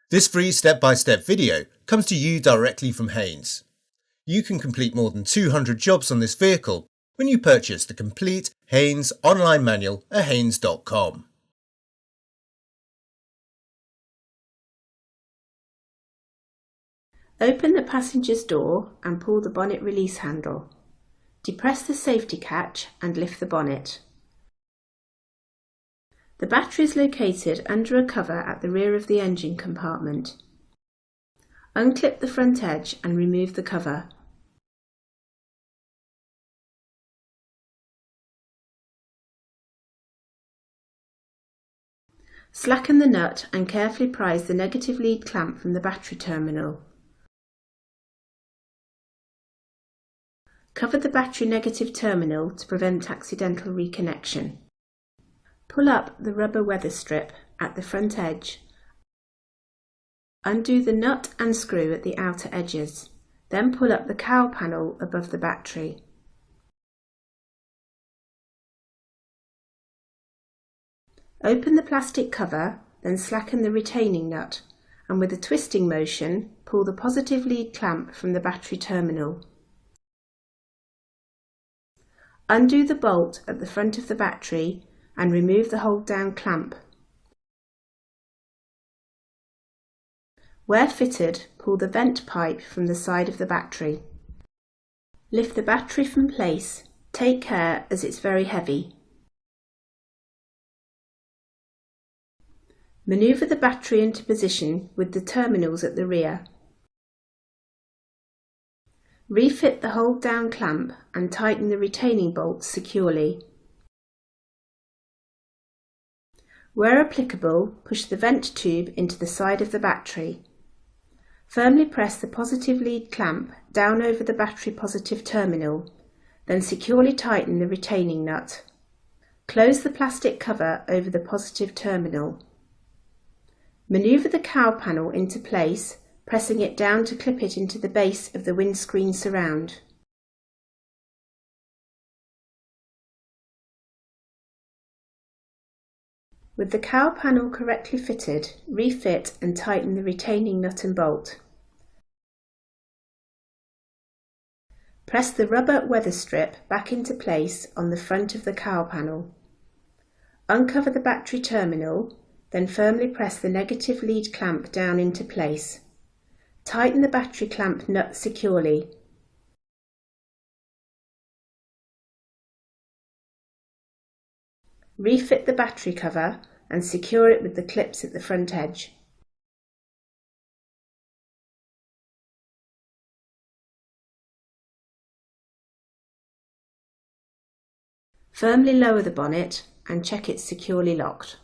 This free step-by-step video comes to you directly from Haynes. You can complete more than 200 jobs on this vehicle when you purchase the complete Haynes online manual at haynes.com. Open the passenger's door and pull the bonnet release handle. Depress the safety catch and lift the bonnet. The battery is located under a cover at the rear of the engine compartment. Unclip the front edge and remove the cover. Slacken the nut and carefully prise the negative lead clamp from the battery terminal. Cover the battery negative terminal to prevent accidental reconnection. Pull up the rubber weather strip at the front edge. Undo the nut and screw at the outer edges. Then pull up the cowl panel above the battery. Open the plastic cover, then slacken the retaining nut, and with a twisting motion, pull the positive lead clamp from the battery terminal. Undo the bolt at the front of the battery and remove the hold-down clamp. Where fitted, pull the vent pipe from the side of the battery. Lift the battery from place. Take care as it's very heavy. Manoeuvre the battery into position with the terminals at the rear. Refit the hold-down clamp and tighten the retaining bolts securely. Where applicable, push the vent tube into the side of the battery. Firmly press the positive lead clamp down over the battery positive terminal, then securely tighten the retaining nut. Close the plastic cover over the positive terminal. Manoeuvre the cowl panel into place, pressing it down to clip it into the base of the windscreen surround. With the cowl panel correctly fitted, refit and tighten the retaining nut and bolt. Press the rubber weather strip back into place on the front of the cowl panel. Uncover the battery terminal, then firmly press the negative lead clamp down into place. Tighten the battery clamp nut securely. Refit the battery cover and secure it with the clips at the front edge. Firmly lower the bonnet and check it's securely locked.